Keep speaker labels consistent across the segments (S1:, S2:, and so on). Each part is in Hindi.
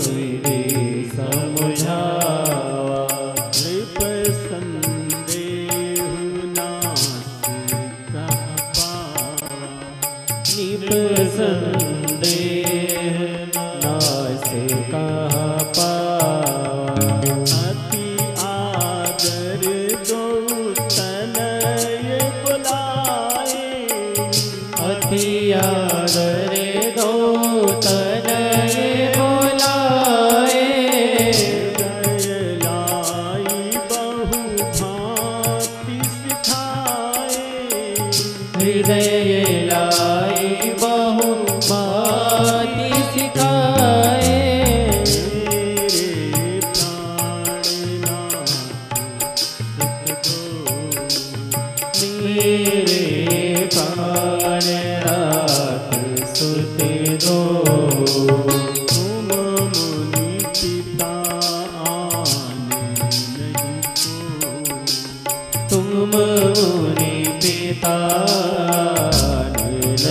S1: विधि समझावा।
S2: नृप संदेह नास कह पावा।
S1: निप संदेह नास कह पावा।
S2: अति आदर दो तनय बुलाए।
S1: अति आदर दो तनय बुलाए।
S2: लाई बहु भांति सिखाए।
S1: हृदय लाई बहु भांति सिखाए।
S2: मेरे प्राणनाथ सुत दो। तुम मुनि पिता आने नहीं को।
S1: तुम मुनि पिता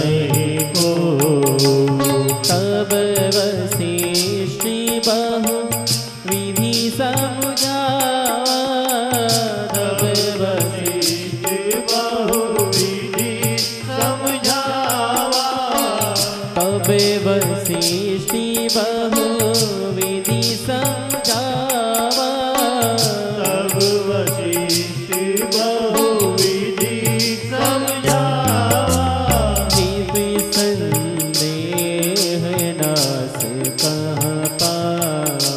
S1: नहीं को। तब वशिष्ठ बहु विधि समझावा। तब वशिष्ठ
S2: बहु विधि समझावा।
S1: तब वशिष्ठ बहु विधि समझावा।
S2: तब वशिष्ठ बहु विधि समझावा।
S1: निप संदेह नास कह पावा।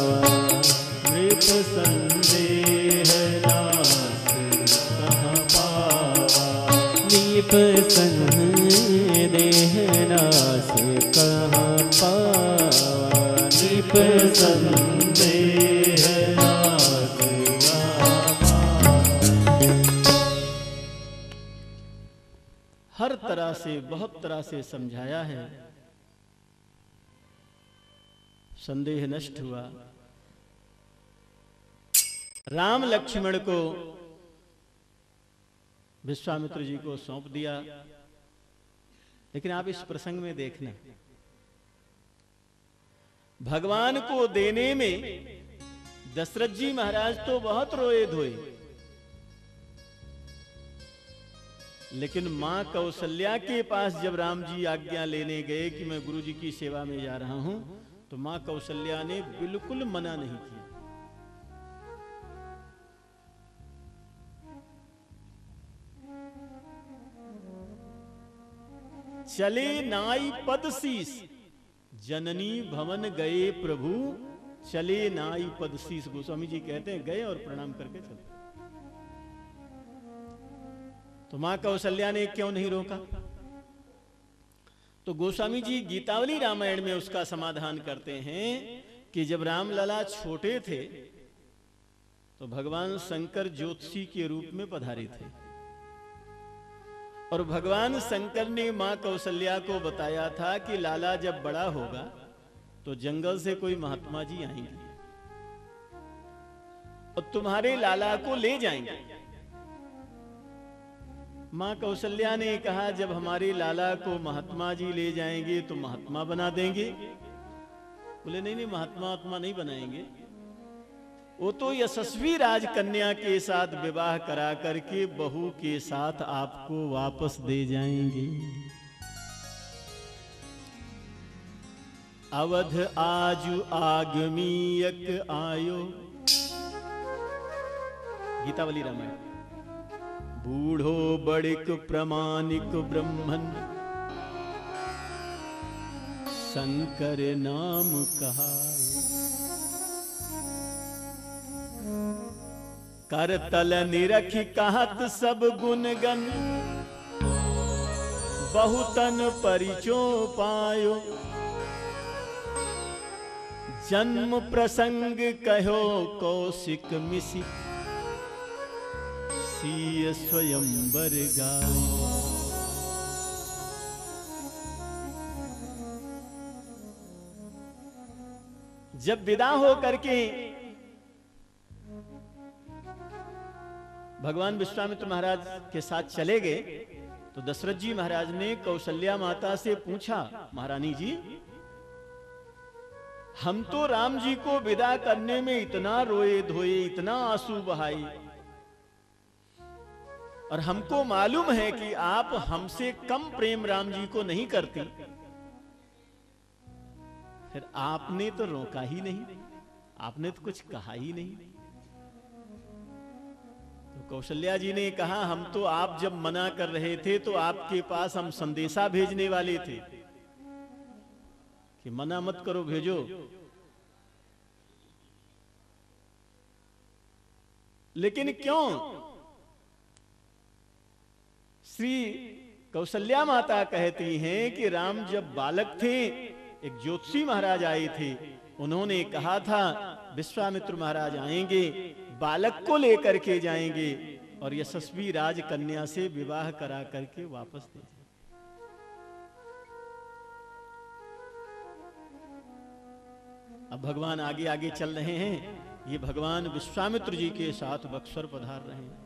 S2: नृप संदेह नास कह पावा।
S1: निप संदेह नास कह पावा। निप
S2: संदेह नास कह पावा। हर तरह से बहुत तरह से समझाया है। संदेह नष्ट हुआ। राम लक्ष्मण को विश्वामित्र जी को सौंप दिया। लेकिन आप इस प्रसंग में देखना, भगवान को देने में दशरथ जी महाराज तो बहुत रोए धोए, लेकिन मां कौशल्या के पास जब राम जी आज्ञा लेने गए कि मैं गुरु जी की सेवा में जा रहा हूं, तो मां कौशल्या ने बिल्कुल मना नहीं किया। चले नाई पद शीस, जननी भवन गए प्रभु। चले नाई पद शीस, गोस्वामी जी कहते हैं गए और प्रणाम करके चले। तो मां कौशल्या ने क्यों नहीं रोका? तो गोस्वामी जी गीतावली रामायण में उसका समाधान करते हैं कि जब रामलला छोटे थे तो भगवान शंकर ज्योतिषी के रूप में पधारे थे, और भगवान शंकर ने मां कौशल्या को बताया था कि लाला जब बड़ा होगा तो जंगल से कोई महात्मा जी आएंगे और तुम्हारे लाला को ले जाएंगे। मां कौशल्या ने कहा जब हमारे लाला को महात्मा जी ले जाएंगे तो महात्मा बना देंगे। बोले नहीं नहीं, महात्मा नहीं बनाएंगे, वो तो यशस्वी राजकन्या के साथ विवाह करा करके बहू के साथ आपको वापस दे जाएंगे। अवध आजु आगमीयक आयो, गीतावली रामायण। बूढ़ो बड़िक प्रमाणिक ब्रह्मन, शंकर नाम कहाय। करतल निरखि कहत सब गुणगन, बहुतन परिचो पायो। जन्म प्रसंग कहो कौशिक मिसि, सीय स्वयंवर गायो। जब विदा हो करके भगवान विश्वामित्र महाराज के साथ चले गए तो दशरथ जी महाराज ने कौशल्या माता से पूछा, महारानी जी हम तो राम जी को विदा करने में इतना रोए धोए, इतना आंसू बहाई, और हमको मालूम है कि आप हमसे कम प्रेम राम जी को नहीं करती, फिर आपने तो रोका ही नहीं, आपने तो कुछ कहा ही नहीं। तो कौशल्या जी ने कहा, हम तो आप जब मना कर रहे थे तो आपके पास हम संदेशा भेजने वाले थे कि मना मत करो, भेजो। लेकिन क्यों? श्री कौशल्या माता कहती हैं कि राम जब बालक थे, एक ज्योतिषी महाराज आए थे, उन्होंने कहा था विश्वामित्र महाराज आएंगे, बालक को लेकर के जाएंगे और यशस्वी राजकन्या से विवाह करा करके वापस दे। अब भगवान आगे आगे चल रहे हैं। ये भगवान विश्वामित्र जी के साथ बक्सर पधार रहे हैं।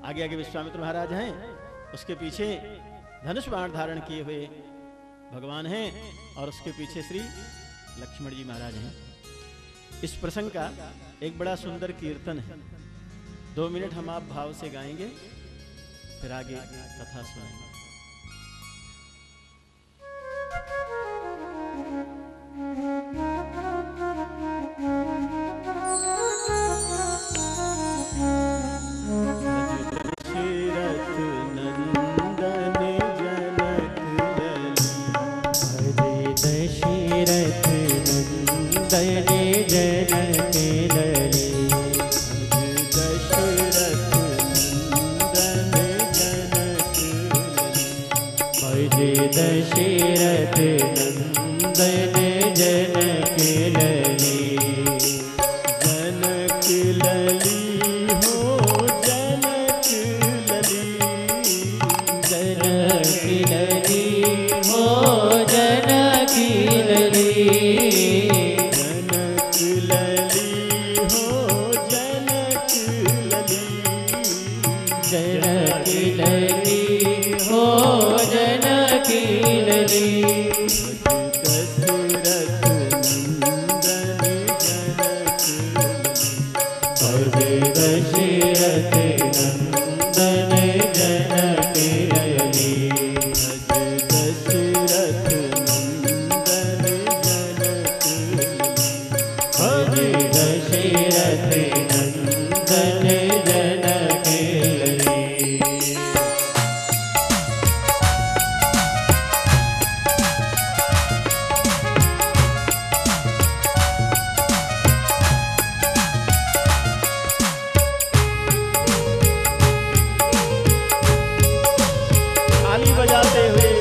S2: आगे आगे विश्वामित्र महाराज हैं, उसके पीछे धनुष बाण धारण किए हुए भगवान हैं, और उसके पीछे श्री लक्ष्मण जी महाराज हैं। इस प्रसंग का एक बड़ा सुंदर कीर्तन है, 2 मिनट हम आप भाव से गाएंगे, फिर आगे कथा सुनाएंगे।
S1: दशरथ नंदन जनक लली,
S2: जनक लली हो जनक लली,
S1: जनक लली हो जनक लली,
S2: जनक लली हो जनक लली,
S1: जनक लली हो जनक लली। दशरथ नंदन जनक लली,
S2: दशरथ नंदन जनक
S1: हरि दशरथ नंदन जनक लली।
S2: ताली बजाते हुए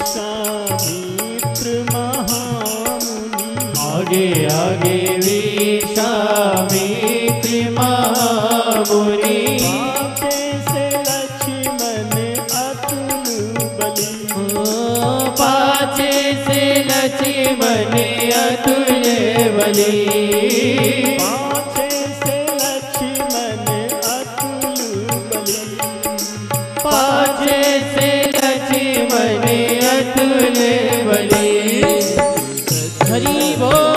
S2: विश्वामित्र महामुनि,
S1: आगे आगे विश्वामित्र महामुनि,
S2: पाछे से लक्ष्मण अतुल बली, पाछे से लक्ष्मण अतुल बली,
S1: पाछे से लक्ष्मण अतुल बली। हरि बोल।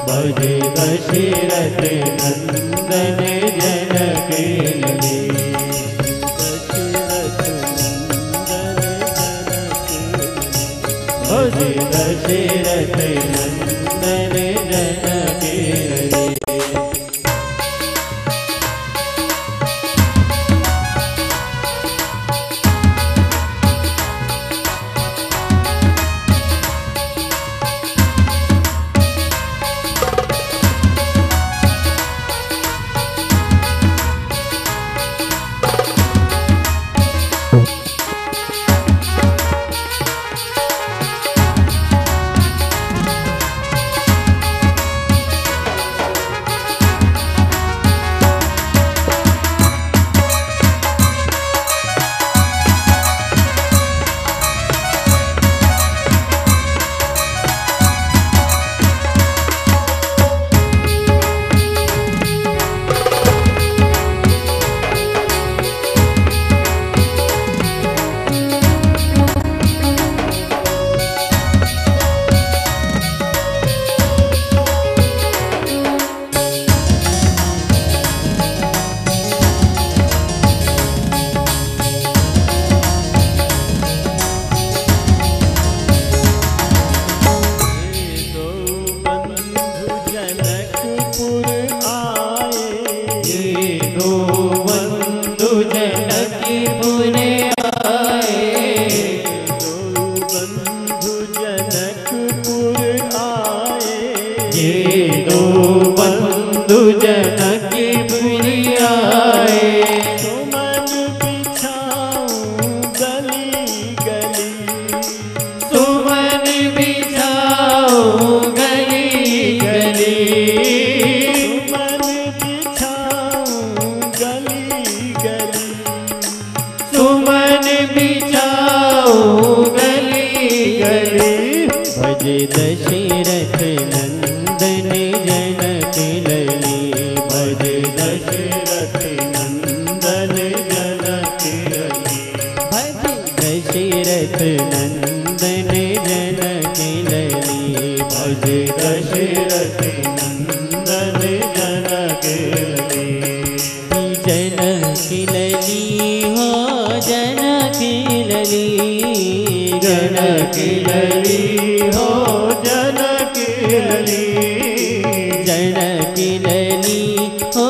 S1: भजे दशरथ नंदन जनक लली, भजे दशरथ नंदन जनक लली। भजे दशरथ नंदन जनक लली, भजे दशरथ नंदन जनक लली, भजे दशरथ नंदन जनक लली, भजे दशरथ नंदन जनक लली। जनक लली हो जनक लली, जनक लली हो जनक लली, जनक लली हो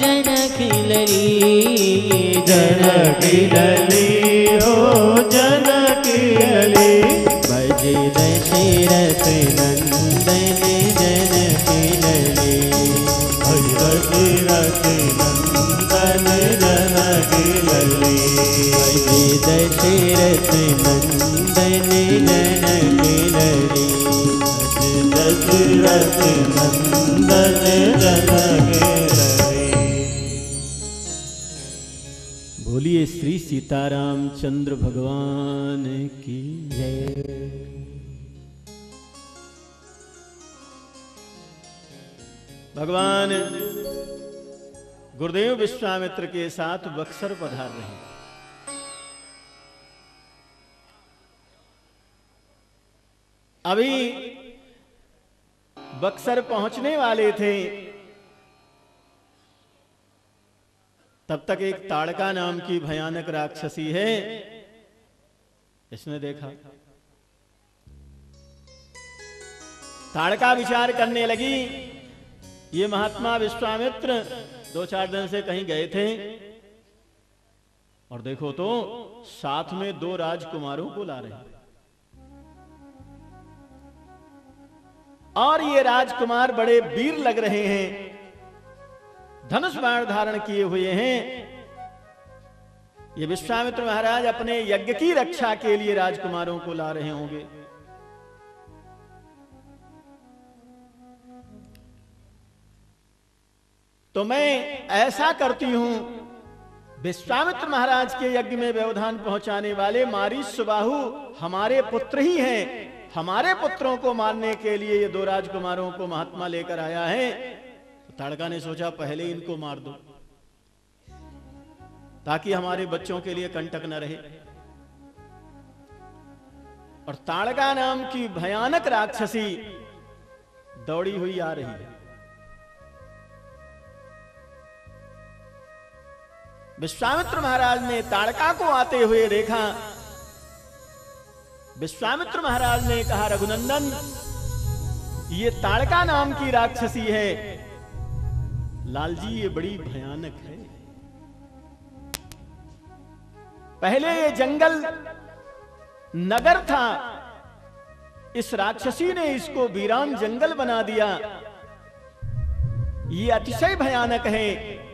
S1: जनक लली, जनक लली हो जनक लली। भजे दशरथ नंदन जनक लली, भजे दशरथ नंदन जनक लली, भजे दशरथ नंदन जनक लली, दशरथ नंदन जनक लली।
S2: बोलिए श्री सीताराम चंद्र भगवान की जय। भगवान गुरुदेव विश्वामित्र के साथ बक्सर पधार रहे हैं। अभी बक्सर पहुंचने वाले थे, तब तक एक ताड़का नाम की भयानक राक्षसी है, इसने देखा। ताड़का विचार करने लगी, ये महात्मा विश्वामित्र 2-4 दिन से कहीं गए थे और देखो तो साथ में 2 राजकुमारों को ला रहे हैं, और ये राजकुमार बड़े वीर लग रहे हैं, धनुष बाण धारण किए हुए हैं। ये विश्वामित्र महाराज अपने यज्ञ की रक्षा के लिए राजकुमारों को ला रहे होंगे। तो मैं ऐसा करती हूं, विश्वामित्र महाराज के यज्ञ में व्यवधान पहुंचाने वाले मारीच सुबाहु हमारे पुत्र ही हैं। हमारे पुत्रों को मारने के लिए ये दो राजकुमारों को महात्मा लेकर आया है। तो ताड़का ने सोचा पहले इनको मार दो ताकि हमारे बच्चों के लिए कंटक न रहे। और ताड़का नाम की भयानक राक्षसी दौड़ी हुई आ रही है। विश्वामित्र महाराज ने ताड़का को आते हुए देखा। विश्वामित्र महाराज ने कहा, रघुनंदन, ये ताड़का नाम की राक्षसी है। लालजी, ये बड़ी भयानक है। पहले ये जंगल नगर था, इस राक्षसी ने इसको वीरान जंगल बना दिया। ये अतिशय भयानक है।